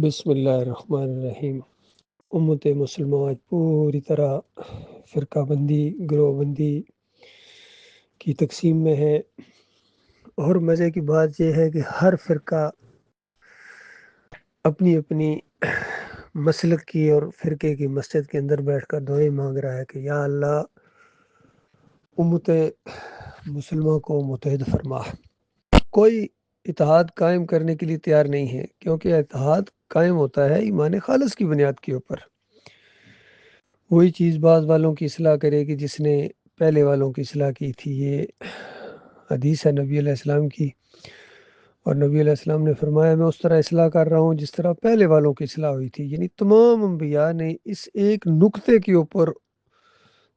بسم اللہ الرحمن الرحیم۔ امت مسلمہ آج پوری طرح فرقہ بندی، گروہ بندی کی تقسیم میں ہے، اور مزے کی بات یہ ہے کہ ہر فرقہ اپنی اپنی مسلک کی اور فرقے کی مسجد کے اندر بیٹھ کر دعائیں مانگ رہا ہے کہ یا اللہ امت مسلمہ کو متحد فرما۔ کوئی اتحاد قائم کرنے کے لیے تیار نہیں ہے، کیونکہ اتحاد قائم ہوتا ہے ایمان خالص کی بنیاد کے اوپر۔ وہی چیز بعض والوں کی اصلاح کرے گی جس نے پہلے والوں کی اصلاح کی تھی۔ یہ حدیث ہے نبی علیہ السلام کی، اور نبی علیہ السلام نے فرمایا میں اس طرح اصلاح کر رہا ہوں جس طرح پہلے والوں کی اصلاح ہوئی تھی۔ یعنی تمام انبیاء نے اس ایک نقطے کے اوپر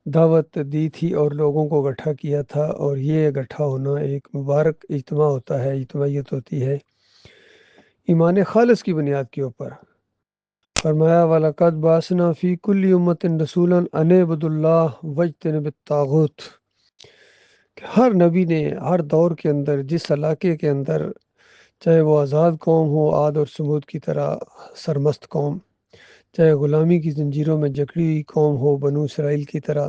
دعوت دی تھی اور لوگوں کو اکٹھا کیا تھا، اور یہ اکٹھا ہونا ایک مبارک اجتماع ہوتا ہے، اجتماعیت ہوتی ہے ایمان خالص کی بنیاد کے اوپر۔ فرمایا وَلَقَدْ بَعَثْنَا فِي كُلِّ أُمَّةٍ رَسُولًا أَنِ اعْبُدُوا اللَّهَ وَاجْتَنِبُوا الطَّاغُوتَ، کہ ہر نبی نے ہر دور کے اندر جس علاقے کے اندر، چاہے وہ آزاد قوم ہو عاد اور سمود کی طرح سرمست قوم، چاہے غلامی کی زنجیروں میں جکڑی ہوئی قوم ہو بنو اسرائیل کی طرح،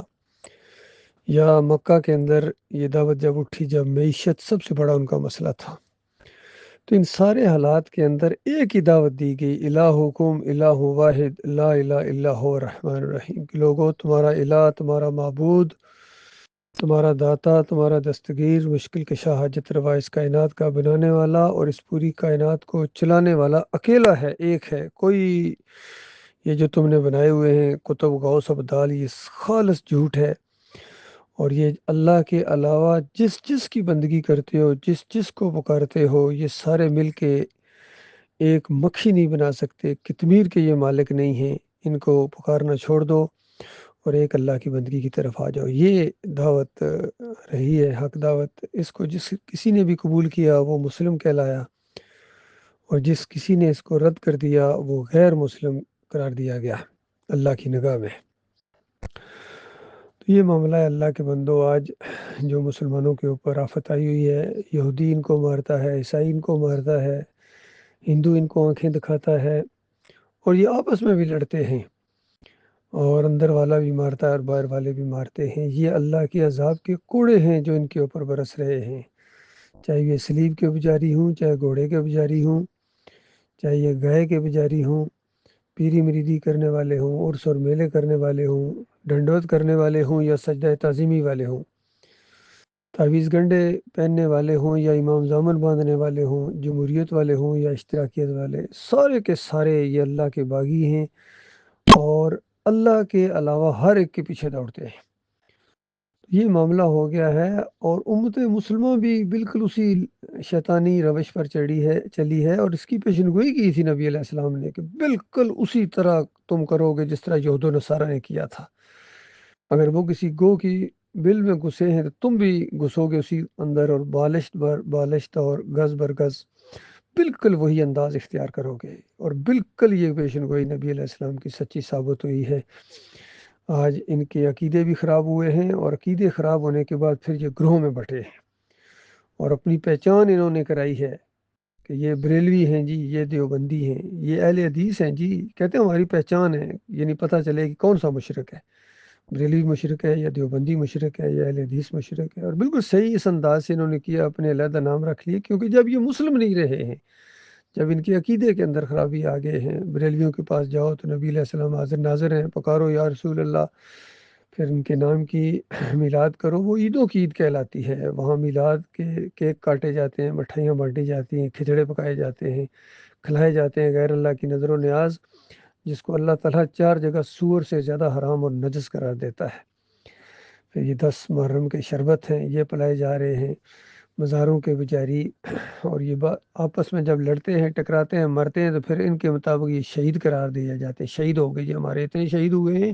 یا مکہ کے اندر یہ دعوت جب اٹھی جب معیشت سب سے بڑا ان کا مسئلہ تھا، تو ان سارے حالات کے اندر ایک ہی دعوت دی گئی، الہکم الہ واحد لا الہ الا هو الرحمن الرحیم، کہ لوگو تمہارا الہ، تمہارا معبود، تمہارا داتا، تمہارا دستگیر، مشکل کشا، حاجت روا، اس کائنات کا بنانے والا اور اس پوری کائنات کو چلانے والا اکیلا ہے، ایک ہے۔ کوئی یہ جو تم نے بنائے ہوئے ہیں کتب غوث ابدال، یہ خالص جھوٹ ہے، اور یہ اللہ کے علاوہ جس جس کی بندگی کرتے ہو، جس جس کو پکارتے ہو، یہ سارے مل کے ایک مکھی نہیں بنا سکتے، قطمیر کے یہ مالک نہیں ہیں۔ ان کو پکارنا چھوڑ دو اور ایک اللہ کی بندگی کی طرف آ جاؤ۔ یہ دعوت رہی ہے، حق دعوت۔ اس کو جس کسی نے بھی قبول کیا وہ مسلم کہلایا، اور جس کسی نے اس کو رد کر دیا وہ غیر مسلم قرار دیا گیا اللہ کی نگاہ میں۔ تو یہ معاملہ ہے اللہ کے بندو۔ آج جو مسلمانوں کے اوپر آفت آئی ہوئی ہے، یہودی ان کو مارتا ہے، عیسائی ان کو مارتا ہے، ہندو ان کو آنکھیں دکھاتا ہے، اور یہ آپس میں بھی لڑتے ہیں، اور اندر والا بھی مارتا ہے اور باہر والے بھی مارتے ہیں۔ یہ اللہ کے عذاب کے کوڑے ہیں جو ان کے اوپر برس رہے ہیں، چاہے یہ سلیب کے پجاری ہوں، چاہے گھوڑے کے پجاری ہوں، چاہے یہ گائے کے پجاری ہوں، پیری مریدی کرنے والے ہوں، عرس اور میلے کرنے والے ہوں، ڈنڈوت کرنے والے ہوں، یا سجدہ تعظیمی والے ہوں، تعویذ گنڈے پہننے والے ہوں یا امام زامن باندھنے والے ہوں، جمہوریت والے ہوں یا اشتراکیت والے، سارے کے سارے یہ اللہ کے باغی ہیں، اور اللہ کے علاوہ ہر ایک کے پیچھے دوڑتے ہیں۔ یہ معاملہ ہو گیا ہے، اور امت مسلمہ بھی بالکل اسی شیطانی روش پر چلی ہے، اور اس کی پیشن گوئی کی تھی نبی علیہ السلام نے کہ بالکل اسی طرح تم کرو گے جس طرح یہود و نصارہ نے کیا تھا۔ اگر وہ کسی گو کی بل میں گھسے ہیں تو تم بھی گھسو گے اسی اندر، اور بالشت بر بالشت اور گز بر گز بالکل وہی انداز اختیار کرو گے، اور بالکل یہ پیشن گوئی نبی علیہ السلام کی سچی ثابت ہوئی ہے۔ آج ان کے عقیدے بھی خراب ہوئے ہیں، اور عقیدے خراب ہونے کے بعد پھر یہ گروہ میں بٹے ہیں، اور اپنی پہچان انہوں نے کرائی ہے کہ یہ بریلوی ہیں جی، یہ دیوبندی ہیں، یہ اہل حدیث ہیں جی، کہتے ہیں ہماری پہچان ہے، یہ نہیں پتہ چلے کہ کون سا مشرک ہے، بریلوی مشرک ہے یا دیوبندی مشرک ہے یا اہل حدیث مشرک ہے۔ اور بالکل صحیح اس انداز سے انہوں نے کیا، اپنے علیحدہ نام رکھ لیے، کیونکہ جب یہ مسلم نہیں رہے ہیں، جب ان کے عقیدے کے اندر خرابی آ گئے ہیں، بریلویوں کے پاس جاؤ تو نبی علیہ السلام حاضر ناظر ہیں، پکارو یا رسول اللہ، پھر ان کے نام کی میلاد کرو، وہ عیدوں کی عید کہلاتی ہے، وہاں میلاد کے کیک کاٹے جاتے ہیں، مٹھائیاں بانٹی جاتی ہیں، کھچڑے پکائے جاتے ہیں، کھلائے جاتے ہیں غیر اللہ کی نظر و نیاز، جس کو اللہ تعالیٰ 4 جگہ سور سے زیادہ حرام اور نجس قرار دیتا ہے۔ پھر یہ 10 محرم کے شربت ہیں، یہ پلائے جا رہے ہیں مزاروں کے بیچاری، اور یہ آپس میں جب لڑتے ہیں، ٹکراتے ہیں، مرتے ہیں، تو پھر ان کے مطابق یہ شہید قرار دیے جاتے ہیں، شہید ہو گئے جی، ہمارے اتنے شہید ہوئے ہیں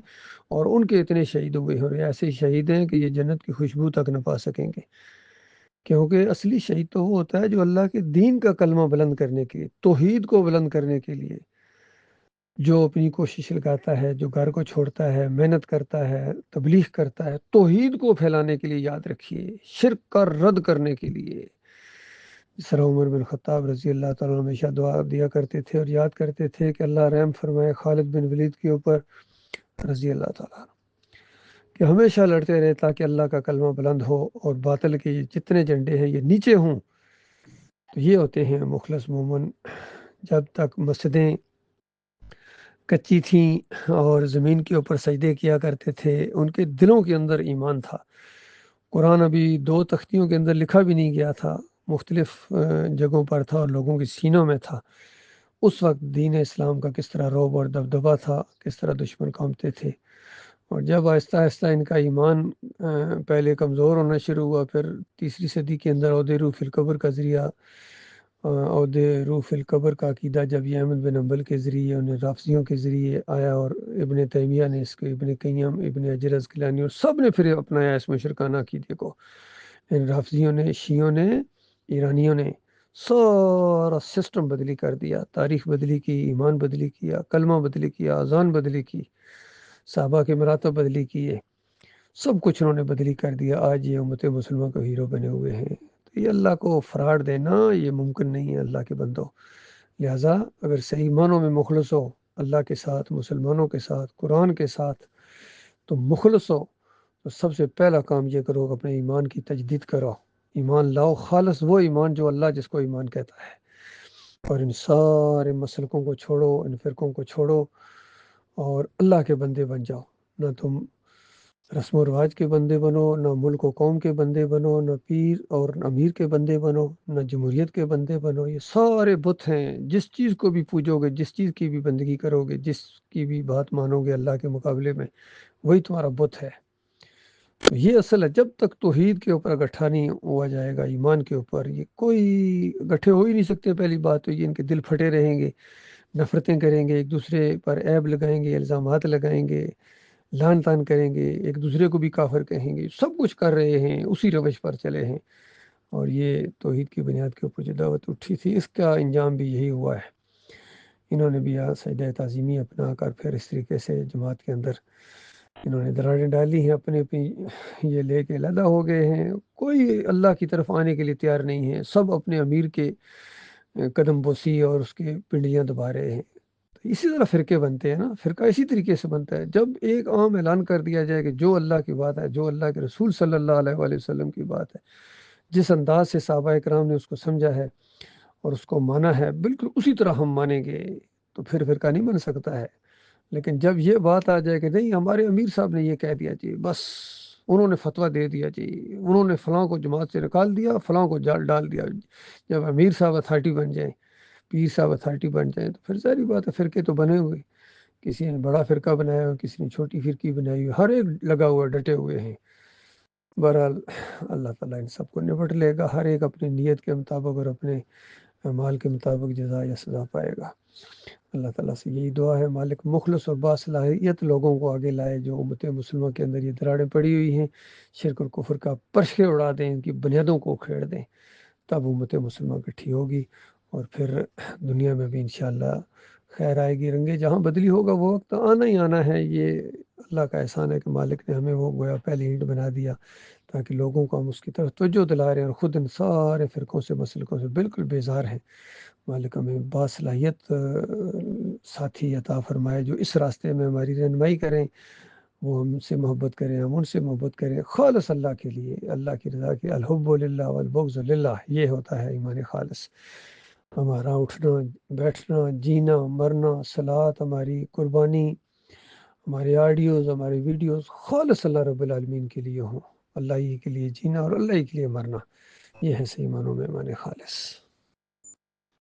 اور ان کے اتنے شہید ہوئے ہیں، اور یہ ایسے شہید ہیں کہ یہ جنت کی خوشبو تک نہ پا سکیں گے، کیونکہ اصلی شہید تو وہ ہوتا ہے جو اللہ کے دین کا کلمہ بلند کرنے کے لیے، توحید کو بلند کرنے کے لیے جو اپنی کوشش لگاتا ہے، جو گھر کو چھوڑتا ہے، محنت کرتا ہے، تبلیغ کرتا ہے، توحید کو پھیلانے کے لیے، یاد رکھیے، شرک کا رد کرنے کے لیے، جس طرح عمر بن خطاب رضی اللہ تعالیٰ عنہ ہمیشہ دعا دیا کرتے تھے اور یاد کرتے تھے کہ اللہ رحم فرمائے خالد بن ولید کے اوپر رضی اللہ تعالیٰ عنہ، کہ ہمیشہ لڑتے رہے تاکہ اللہ کا کلمہ بلند ہو اور باطل کے جتنے جھنڈے ہیں یہ نیچے ہوں۔ تو یہ ہوتے ہیں مخلص مومن۔ جب تک مسجدیں کچی تھیں اور زمین کے اوپر سجدے کیا کرتے تھے، ان کے دلوں کے اندر ایمان تھا۔ قرآن ابھی 2 تختیوں کے اندر لکھا بھی نہیں گیا تھا، مختلف جگہوں پر تھا اور لوگوں کے سینوں میں تھا۔ اس وقت دین اسلام کا کس طرح رعب اور دبدبا تھا، کس طرح دشمن کانپتے تھے۔ اور جب آہستہ آہستہ ان کا ایمان پہلے کمزور ہونا شروع ہوا، پھر تیسری صدی کے اندر عہد روح فی القبر کا ذریعہ، عہد روح فی القبر کا عقیدہ جب یہ احمد بن حنبل کے ذریعے اور رافضیوں کے ذریعے آیا، اور ابن تیمیہ نے اس کو، ابن قیم، ابن حجر عسقلانی اور سب نے پھر اپنایا اس مشرکانہ عقیدے کو۔ ان رافضیوں نے، شیعوں نے، ایرانیوں نے سارا سسٹم بدلی کر دیا، تاریخ بدلی کی، ایمان بدلی کیا، کلمہ بدلی کیا، اذان بدلی کی، صحابہ کے مراتب بدلی کیے، سب کچھ انہوں نے بدلی کر دیا۔ آج یہ امت مسلمہ کو ہیرو بنے ہوئے ہیں۔ تو یہ اللہ کو فراڈ دینا یہ ممکن نہیں ہے اللہ کے بندوں۔ لہٰذا اگر صحیح معنوں میں مخلص ہو اللہ کے ساتھ، مسلمانوں کے ساتھ، قرآن کے ساتھ، تو مخلص ہو تو سب سے پہلا کام یہ کرو کہ اپنے ایمان کی تجدید کرو، ایمان لاؤ، خالص وہ ایمان جو اللہ جس کو ایمان کہتا ہے، اور ان سارے مسلکوں کو چھوڑو، ان فرقوں کو چھوڑو اور اللہ کے بندے بن جاؤ۔ نہ تم رسم و رواج کے بندے بنو، نہ ملک و قوم کے بندے بنو، نہ پیر اور امیر کے بندے بنو، نہ جمہوریت کے بندے بنو۔ یہ سارے بت ہیں، جس چیز کو بھی پوجو گے، جس چیز کی بھی بندگی کرو گے، جس کی بھی بات مانو گے اللہ کے مقابلے میں، وہی تمہارا بت ہے۔ تو یہ اصل ہے، جب تک توحید کے اوپر گٹھا نہیں ہوا جائے گا، ایمان کے اوپر، یہ کوئی گٹھے ہو ہی نہیں سکتے۔ پہلی بات تو یہ ان کے دل پھٹے رہیں گے، نفرتیں کریں گے، ایک دوسرے پر عیب لگائیں گے، الزامات لگائیں گے، لان تان کریں گے، ایک دوسرے کو بھی کافر کہیں گے، سب کچھ کر رہے ہیں، اسی روش پر چلے ہیں۔ اور یہ توحید کی بنیاد کے اوپر جو دعوت اٹھی تھی، اس کا انجام بھی یہی ہوا ہے۔ انہوں نے بھی سجدہ تعظیمی اپنا کر پھر اس طریقے سے جماعت کے اندر انہوں نے دراڑیں ڈالی ہیں، اپنے یہ لے کے علیحدہ ہو گئے ہیں۔ کوئی اللہ کی طرف آنے کے لیے تیار نہیں ہے، سب اپنے امیر کے قدم بوسی اور اس کے پنڈلیاں دبا رہے ہیں۔ اسی طرح فرقے بنتے ہیں نا، فرقہ اسی طریقے سے بنتا ہے۔ جب ایک عام اعلان کر دیا جائے کہ جو اللہ کی بات ہے، جو اللہ کے رسول صلی اللہ علیہ وآلہ وسلم کی بات ہے، جس انداز سے صحابہ اکرام نے اس کو سمجھا ہے اور اس کو مانا ہے، بالکل اسی طرح ہم مانیں گے، تو پھر فرقہ نہیں بن سکتا ہے۔ لیکن جب یہ بات آ جائے کہ نہیں ہمارے امیر صاحب نے یہ کہہ دیا جی، بس انہوں نے فتویٰ دے دیا جی، انہوں نے فلاں کو جماعت سے نکال دیا، فلاں کو جال ڈال دیا، جب امیر صاحب اتھارٹی بن جائیں، پیر صاحب اتھارٹی بن جائیں، تو پھر ساری بات ہے، فرقے تو بنے ہوئے، کسی نے بڑا فرقہ بنایا ہو، کسی نے چھوٹی فرقی بنائی ہو، ہر ایک لگا ہوا ڈٹے ہوئے ہیں۔ بہرحال اللہ تعالیٰ ان سب کو نپٹ لے گا، ہر ایک اپنی نیت کے مطابق اور اپنے اعمال کے مطابق جزا یا سزا پائے گا۔ اللہ تعالیٰ سے یہی دعا ہے، مالک مخلص اور باصلاحیت لوگوں کو آگے لائے، جو امت مسلمہ کے اندر یہ دراڑیں پڑی ہوئی ہیں، شرک اور کفر کا پرچھے اڑا دیں، ان کی بنیادوں کو کھیڑ دیں، تب امت مسلمہ اکٹھی ہوگی، اور پھر دنیا میں بھی انشاءاللہ خیر آئے گی۔ رنگے جہاں بدلی ہوگا، وہ وقت آنا ہی آنا ہے۔ یہ اللہ کا احسان ہے کہ مالک نے ہمیں وہ گویا پہلی اینٹ بنا دیا، تاکہ لوگوں کو ہم اس کی طرف توجہ دلا رہے ہیں، اور خود ان سارے فرقوں سے، مسلکوں سے بالکل بیزار ہیں۔ مالک ہمیں باصلاحیت ساتھی عطا فرمائے، جو اس راستے میں ہماری رہنمائی کریں، وہ ہم سے محبت کریں، ہم ان سے محبت کریں، خالص اللہ کے لیے، اللہ کی رضا کے، الحب للہ والبغض للہ، یہ ہوتا ہے ایمان خالص۔ ہمارا اٹھنا، بیٹھنا، جینا، مرنا، صلوات، ہماری قربانی، ہمارے آڈیوز، ہمارے ویڈیوز خالص اللہ رب العالمین کے لیے ہوں، اللہ ہی کے لیے جینا اور اللہ ہی کے لیے مرنا، یہ ہے صحیح معنوں میں ایمان خالص۔